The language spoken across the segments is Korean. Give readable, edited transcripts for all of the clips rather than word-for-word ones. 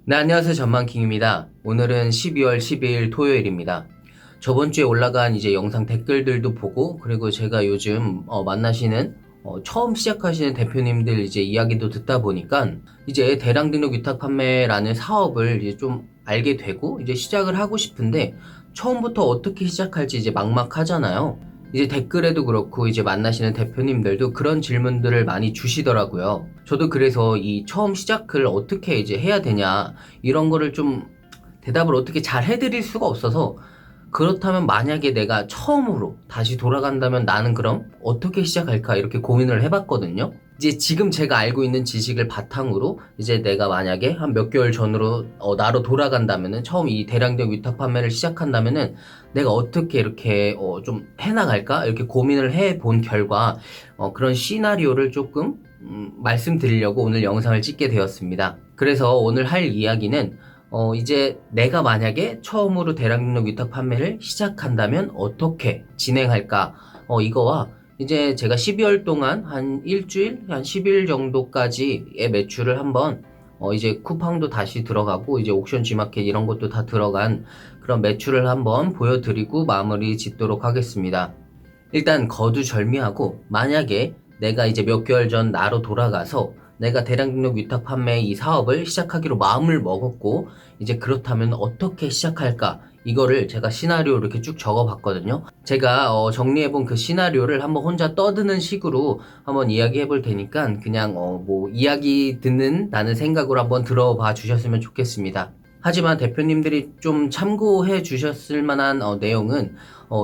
네, 안녕하세요. 전망킹입니다. 오늘은 12월 12일 토요일입니다. 저번 주에 올라간 이제 영상 댓글들도 보고, 그리고 제가 요즘 만나시는 처음 시작하시는 대표님들 이제 이야기도 듣다 보니까 이제 대량 등록 위탁 판매라는 사업을 이제 좀 알게 되고 이제 시작을 하고 싶은데 처음부터 어떻게 시작할지 이제 막막하잖아요. 이제 댓글에도 그렇고 이제 만나시는 대표님들도 그런 질문들을 많이 주시더라고요. 저도 그래서 이 처음 시작을 어떻게 이제 해야 되냐 이런 거를 좀 대답을 어떻게 잘 해드릴 수가 없어서, 그렇다면 만약에 내가 처음으로 다시 돌아간다면 나는 그럼 어떻게 시작할까 이렇게 고민을 해봤거든요. 이제 지금 제가 알고 있는 지식을 바탕으로 이제 내가 만약에 한 몇 개월 전으로 나로 돌아간다면은, 처음 이 대량적 위탁 판매를 시작한다면은 내가 어떻게 이렇게 좀 해나갈까 이렇게 고민을 해본 결과 그런 시나리오를 조금 말씀드리려고 오늘 영상을 찍게 되었습니다. 그래서 오늘 할 이야기는 이제 내가 만약에 처음으로 대량 등록 위탁 판매를 시작한다면 어떻게 진행할까? 이거와 이제 제가 12월 동안 한 일주일, 한 10일 정도까지의 매출을 한번 이제 쿠팡도 다시 들어가고 이제 옥션 G마켓 이런 것도 다 들어간 그런 매출을 한번 보여드리고 마무리 짓도록 하겠습니다. 일단 거두절미하고, 만약에 내가 이제 몇 개월 전 나로 돌아가서 내가 대량 등록 위탁 판매 이 사업을 시작하기로 마음을 먹었고 이제 그렇다면 어떻게 시작할까, 이거를 제가 시나리오를 이렇게 쭉 적어봤거든요. 제가 정리해본 그 시나리오를 한번 혼자 떠드는 식으로 한번 이야기해 볼 테니까 그냥 뭐 이야기 듣는 나는 생각으로 한번 들어봐 주셨으면 좋겠습니다. 하지만 대표님들이 좀 참고해 주셨을 만한 내용은,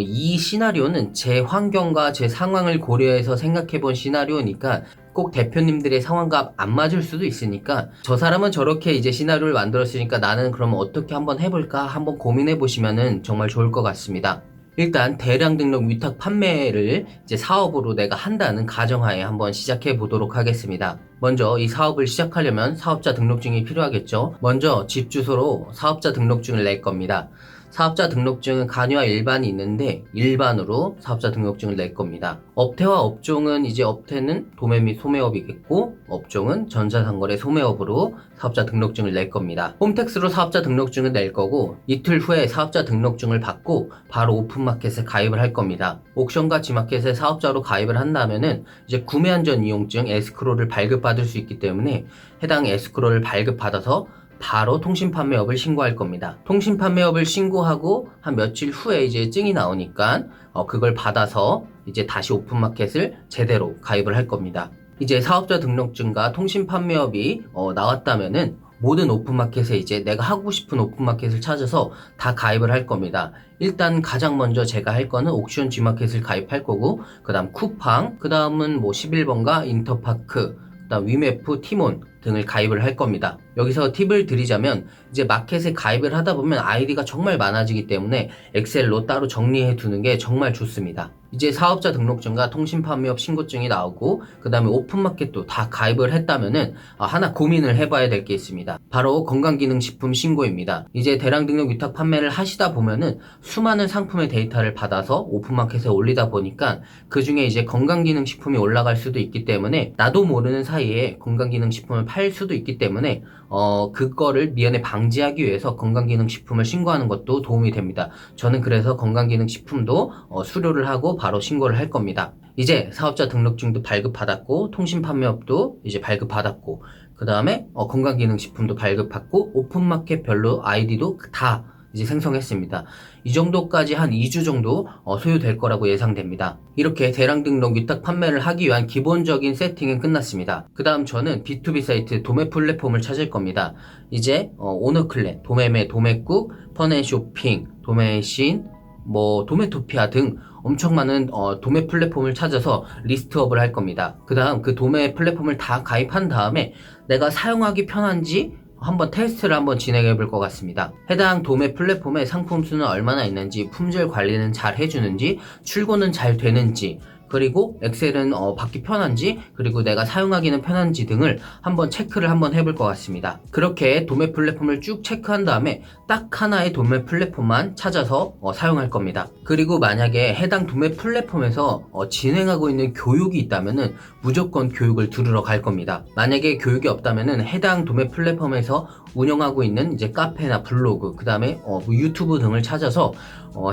이 시나리오는 제 환경과 제 상황을 고려해서 생각해 본 시나리오니까 꼭 대표님들의 상황과 안 맞을 수도 있으니까, 저 사람은 저렇게 이제 시나리오를 만들었으니까 나는 그러면 어떻게 한번 해볼까 한번 고민해 보시면은 정말 좋을 것 같습니다. 일단 대량 등록 위탁 판매를 이제 사업으로 내가 한다는 가정하에 한번 시작해 보도록 하겠습니다. 먼저 이 사업을 시작하려면 사업자 등록증이 필요하겠죠. 먼저 집 주소로 사업자 등록증을 낼 겁니다. 사업자 등록증은 간이와 일반이 있는데 일반으로 사업자 등록증을 낼 겁니다. 업태와 업종은 이제 업태는 도매 및 소매업이겠고 업종은 전자상거래 소매업으로 사업자 등록증을 낼 겁니다. 홈택스로 사업자 등록증을 낼 거고 이틀 후에 사업자 등록증을 받고 바로 오픈마켓에 가입을 할 겁니다. 옥션과 G마켓에 사업자로 가입을 한다면은 이제 구매안전 이용증 에스크로를 발급받을 수 있기 때문에 해당 에스크로를 발급받아서 바로 통신판매업을 신고할 겁니다. 통신판매업을 신고하고 한 며칠 후에 이제 증이 나오니까 그걸 받아서 이제 다시 오픈마켓을 제대로 가입을 할 겁니다. 이제 사업자 등록증과 통신판매업이 나왔다면은 모든 오픈마켓에 이제 내가 하고 싶은 오픈마켓을 찾아서 다 가입을 할 겁니다. 일단 가장 먼저 제가 할 거는 옥션 G마켓을 가입할 거고, 그 다음 쿠팡, 그 다음은 뭐 11번가, 인터파크, 그다음 위메프, 티몬 등을 가입을 할 겁니다. 여기서 팁을 드리자면, 이제 마켓에 가입을 하다 보면 아이디가 정말 많아지기 때문에 엑셀로 따로 정리해 두는 게 정말 좋습니다. 이제 사업자 등록증과 통신판매업 신고증이 나오고 그 다음에 오픈마켓도 다 가입을 했다면은 하나 고민을 해봐야 될 게 있습니다. 바로 건강기능식품 신고입니다. 이제 대량 등록 위탁 판매를 하시다 보면은 수많은 상품의 데이터를 받아서 오픈마켓에 올리다 보니까 그 중에 이제 건강기능식품이 올라갈 수도 있기 때문에 나도 모르는 사이에 건강기능식품을 팔 수도 있기 때문에 그거를 미연에 방지하기 위해서 건강기능식품을 신고하는 것도 도움이 됩니다. 저는 그래서 건강기능식품도 수료를 하고 바로 신고를 할 겁니다. 이제 사업자 등록증도 발급받았고 통신판매업도 이제 발급받았고 그 다음에 건강기능식품도 발급받고 오픈마켓별로 아이디도 다 이제 생성했습니다. 이 정도까지 한 2주 정도 소요될 거라고 예상됩니다. 이렇게 대량 등록 위탁 판매를 하기 위한 기본적인 세팅은 끝났습니다. 그 다음 저는 B2B 사이트 도매 플랫폼을 찾을 겁니다. 이제 오너클랜, 도매매, 도매국, 펀앤쇼핑, 도매신, 뭐 도매토피아 등 엄청 많은 도매 플랫폼을 찾아서 리스트업을 할 겁니다. 그 다음 그 도매 플랫폼을 다 가입한 다음에 내가 사용하기 편한지 한번 테스트를 한번 진행해 볼 것 같습니다. 해당 도매 플랫폼의 상품 수는 얼마나 있는지, 품질 관리는 잘 해주는지, 출고는 잘 되는지, 그리고 엑셀은 받기 편한지, 그리고 내가 사용하기는 편한지 등을 한번 체크를 한번 해볼 것 같습니다. 그렇게 도매 플랫폼을 쭉 체크한 다음에 딱 하나의 도매 플랫폼만 찾아서 사용할 겁니다. 그리고 만약에 해당 도매 플랫폼에서 진행하고 있는 교육이 있다면은 무조건 교육을 들으러 갈 겁니다. 만약에 교육이 없다면은 해당 도매 플랫폼에서 운영하고 있는 이제 카페나 블로그, 그 다음에 뭐 유튜브 등을 찾아서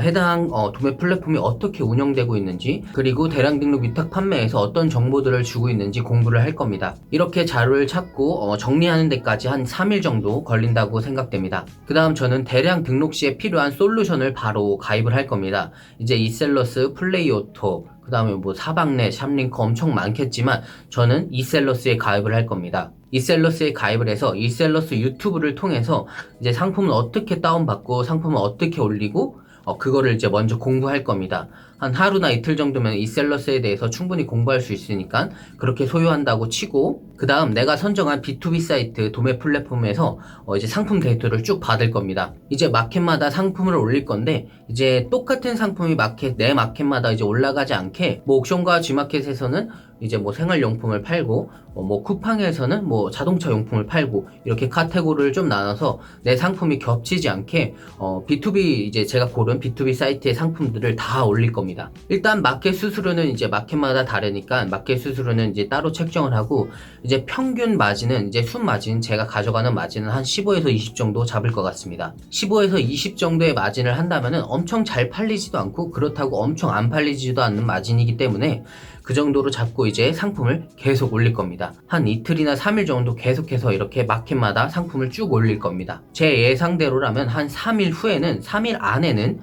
해당 도매 플랫폼이 어떻게 운영되고 있는지, 그리고 대량 등록 위탁 판매에서 어떤 정보들을 주고 있는지 공부를 할 겁니다. 이렇게 자료를 찾고 정리하는 데까지 한 3일 정도 걸린다고 생각됩니다. 그 다음 저는 대량 등록 시에 필요한 솔루션을 바로 가입을 할 겁니다. 이제 이셀러스, 플레이오토, 그 다음에 뭐 사박넷, 샵링크 엄청 많겠지만 저는 이셀러스에 가입을 할 겁니다. 이셀러스에 가입을 해서 이셀러스 유튜브를 통해서 이제 상품을 어떻게 다운받고 상품을 어떻게 올리고 그거를 이제 먼저 공부할 겁니다. 한 하루나 이틀 정도면 이셀러스에 대해서 충분히 공부할 수 있으니까 그렇게 소요한다고 치고, 그 다음 내가 선정한 B2B 사이트 도매 플랫폼에서 이제 상품 데이터를 쭉 받을 겁니다. 이제 마켓마다 상품을 올릴 건데, 이제 똑같은 상품이 내 마켓마다 이제 올라가지 않게, 뭐 옥션과 G마켓에서는 이제 뭐 생활용품을 팔고, 뭐 쿠팡에서는 뭐 자동차 용품을 팔고, 이렇게 카테고리를 좀 나눠서 내 상품이 겹치지 않게 B2B, 이제 제가 고른 B2B 사이트의 상품들을 다 올릴 겁니다. 일단 마켓 수수료는 이제 마켓마다 다르니까 마켓 수수료는 이제 따로 책정을 하고, 이제 평균 마진은 이제 순 마진, 제가 가져가는 마진은 한 15에서 20 정도 잡을 것 같습니다. 15에서 20 정도의 마진을 한다면은 엄청 잘 팔리지도 않고 그렇다고 엄청 안 팔리지도 않는 마진이기 때문에 그 정도로 잡고 이제 상품을 계속 올릴 겁니다. 한 이틀이나 3일 정도 계속해서 이렇게 마켓마다 상품을 쭉 올릴 겁니다. 제 예상대로라면 한 3일 후에는, 3일 안에는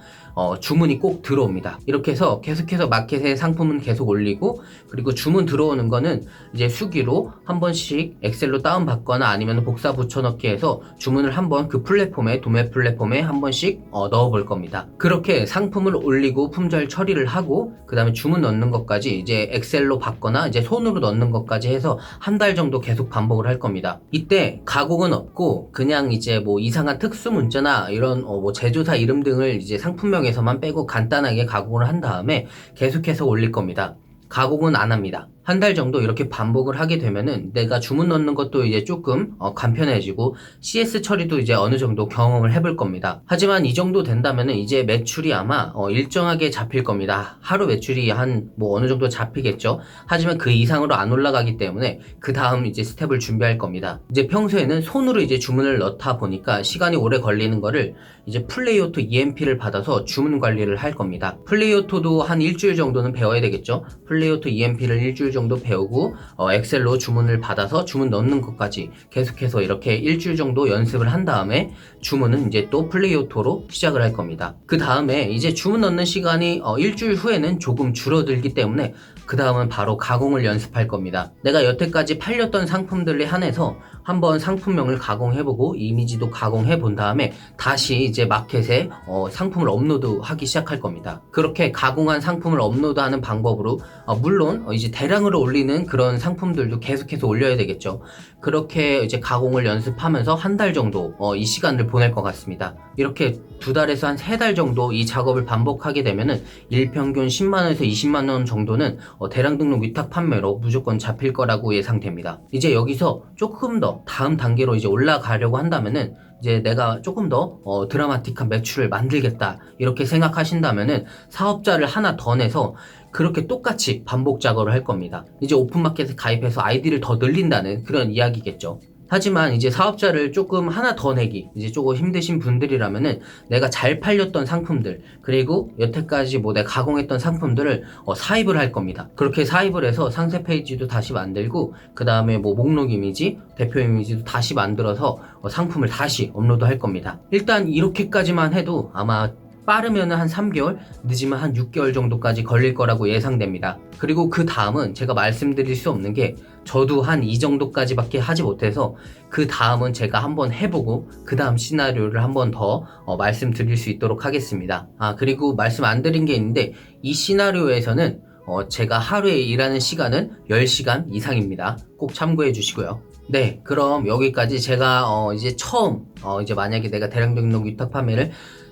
주문이 꼭 들어옵니다. 이렇게 해서 계속해서 마켓에 상품은 계속 올리고, 그리고 주문 들어오는 거는 이제 수기로 한 번씩 엑셀로 다운받거나 아니면 복사 붙여넣기 해서 주문을 한번 그 플랫폼에, 도매 플랫폼에 한 번씩 넣어볼 겁니다. 그렇게 상품을 올리고 품절 처리를 하고, 그 다음에 주문 넣는 것까지 이제 엑셀로 받거나 이제 손으로 넣는 것까지 해서 한 달 정도 계속 반복을 할 겁니다. 이때 가공은 없고 그냥 이제 뭐 이상한 특수 문자나 이런 뭐 제조사 이름 등을 이제 상품명에서만 빼고 간단하게 가공을 한 다음에 계속해서 올릴 겁니다. 가공은 안 합니다. 한 달 정도 이렇게 반복을 하게 되면은 내가 주문 넣는 것도 이제 조금 간편해지고 CS 처리도 이제 어느 정도 경험을 해볼 겁니다. 하지만 이 정도 된다면은 이제 매출이 아마 일정하게 잡힐 겁니다. 하루 매출이 한 뭐 어느 정도 잡히겠죠. 하지만 그 이상으로 안 올라가기 때문에 그 다음 이제 스텝을 준비할 겁니다. 이제 평소에는 손으로 이제 주문을 넣다 보니까 시간이 오래 걸리는 거를 이제 플레이오토 EMP를 받아서 주문 관리를 할 겁니다. 플레이오토도 한 일주일 정도는 배워야 되겠죠. 플레이오토 EMP를 일주일 정도 배우고 엑셀로 주문을 받아서 주문 넣는 것까지 계속해서 이렇게 일주일 정도 연습을 한 다음에 주문은 이제 또 플레이오토로 시작을 할 겁니다. 그 다음에 이제 주문 넣는 시간이 일주일 후에는 조금 줄어들기 때문에 그 다음은 바로 가공을 연습할 겁니다. 내가 여태까지 팔렸던 상품들에 한해서 한번 상품명을 가공해보고 이미지도 가공해 본 다음에 다시 이제 마켓에 상품을 업로드하기 시작할 겁니다. 그렇게 가공한 상품을 업로드하는 방법으로 물론 이제 대량으로 올리는 그런 상품들도 계속해서 올려야 되겠죠. 그렇게 이제 가공을 연습하면서 한 달 정도 이 시간을 보낼 것 같습니다. 이렇게 2달에서 한 3달 정도 이 작업을 반복하게 되면은 일평균 10만원에서 20만원 정도는 대량 등록 위탁 판매로 무조건 잡힐 거라고 예상됩니다. 이제 여기서 조금 더 다음 단계로 이제 올라가려고 한다면은 이제 내가 조금 더 드라마틱한 매출을 만들겠다 이렇게 생각하신다면은 사업자를 하나 더 내서 그렇게 똑같이 반복 작업을 할 겁니다. 이제 오픈마켓에 가입해서 아이디를 더 늘린다는 그런 이야기겠죠. 하지만 이제 사업자를 조금 하나 더 내기 이제 조금 힘드신 분들이라면은 내가 잘 팔렸던 상품들, 그리고 여태까지 뭐 내가 가공했던 상품들을 사입을 할 겁니다. 그렇게 사입을 해서 상세 페이지도 다시 만들고, 그 다음에 뭐 목록 이미지, 대표 이미지도 다시 만들어서 상품을 다시 업로드 할 겁니다. 일단 이렇게까지만 해도 아마 빠르면 한 3개월, 늦으면 한 6개월 정도까지 걸릴 거라고 예상됩니다. 그리고 그 다음은 제가 말씀드릴 수 없는 게, 저도 한 이 정도까지밖에 하지 못해서 그 다음은 제가 한번 해보고 그 다음 시나리오를 한번 더 말씀드릴 수 있도록 하겠습니다. 그리고 말씀 안 드린 게 있는데, 이 시나리오에서는 제가 하루에 일하는 시간은 10시간 이상입니다. 꼭 참고해 주시고요. 네, 그럼 여기까지 제가 이제 처음 이제 만약에 내가 대량 등록 위탁 판매를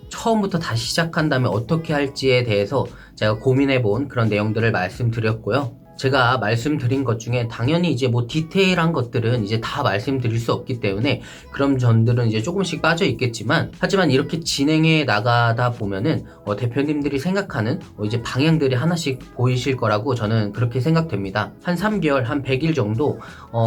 처음부터 다시 시작한다면 어떻게 할지에 대해서 제가 고민해본 그런 내용들을 말씀드렸고요. 제가 말씀드린 것 중에 당연히 이제 뭐 디테일한 것들은 이제 다 말씀드릴 수 없기 때문에 그런 점들은 이제 조금씩 빠져 있겠지만, 하지만 이렇게 진행해 나가다 보면은 대표님들이 생각하는 이제 방향들이 하나씩 보이실 거라고 저는 그렇게 생각됩니다. 한 3개월, 한 100일 정도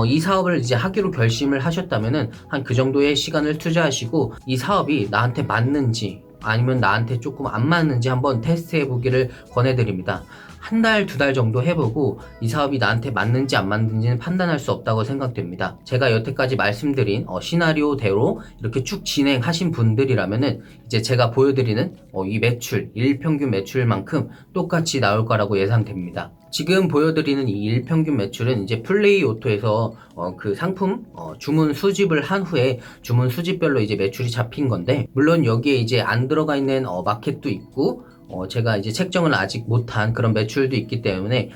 이 사업을 이제 하기로 결심을 하셨다면은 한 그 정도의 시간을 투자하시고 이 사업이 나한테 맞는지 아니면 나한테 조금 안 맞는지 한번 테스트해 보기를 권해드립니다. 한 달, 2달 정도 해보고 이 사업이 나한테 맞는지 안 맞는지는 판단할 수 없다고 생각됩니다. 제가 여태까지 말씀드린 시나리오대로 이렇게 쭉 진행하신 분들이라면은 이제 제가 보여드리는 이 매출, 일평균 매출만큼 똑같이 나올 거라고 예상됩니다. 지금 보여드리는 이 일평균 매출은 이제 플레이 오토에서 그 상품 주문 수집을 한 후에 주문 수집별로 이제 매출이 잡힌 건데, 물론 여기에 이제 안 들어가 있는 마켓도 있고 제가 이제 책정을 아직 못한 그런 매출도 있기 때문에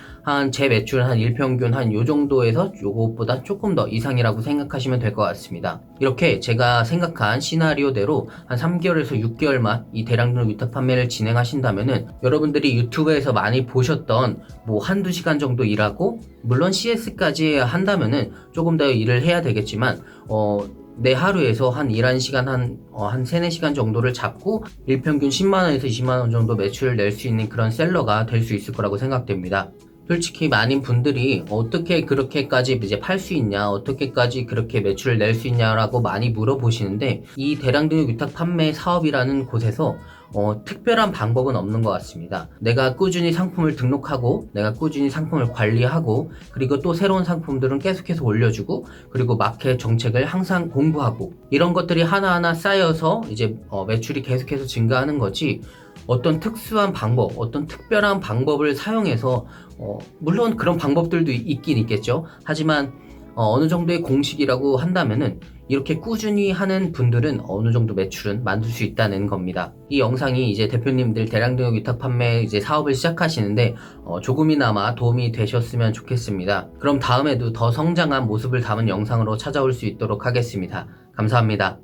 제 매출은 한 일평균 한 요 정도에서 요것보다 조금 더 이상이라고 생각하시면 될 것 같습니다. 이렇게 제가 생각한 시나리오대로 한 3개월에서 6개월만 이 대량 등록 위탁 판매를 진행하신다면은 여러분들이 유튜브에서 많이 보셨던 뭐 한두 시간 정도 일하고, 물론 CS까지 한다면은 조금 더 일을 해야 되겠지만 내 하루에서 한 일하는 시간 한 3, 4시간 정도를 잡고 일평균 10만원에서 20만원 정도 매출을 낼 수 있는 그런 셀러가 될 수 있을 거라고 생각됩니다. 솔직히 많은 분들이 어떻게 그렇게까지 이제 팔 수 있냐, 어떻게까지 그렇게 매출을 낼 수 있냐라고 많이 물어보시는데, 이 대량 등록 위탁 판매 사업이라는 곳에서 특별한 방법은 없는 것 같습니다. 내가 꾸준히 상품을 등록하고, 내가 꾸준히 상품을 관리하고, 그리고 또 새로운 상품들은 계속해서 올려주고, 그리고 마켓 정책을 항상 공부하고, 이런 것들이 하나하나 쌓여서 이제 매출이 계속해서 증가하는 거지, 어떤 특수한 방법, 어떤 특별한 방법을 사용해서 물론 그런 방법들도 있긴 있겠죠. 하지만 어느 정도의 공식이라고 한다면은 이렇게 꾸준히 하는 분들은 어느 정도 매출은 만들 수 있다는 겁니다. 이 영상이 이제 대표님들 대량 등록 위탁 판매 이제 사업을 시작하시는데 조금이나마 도움이 되셨으면 좋겠습니다. 그럼 다음에도 더 성장한 모습을 담은 영상으로 찾아올 수 있도록 하겠습니다. 감사합니다.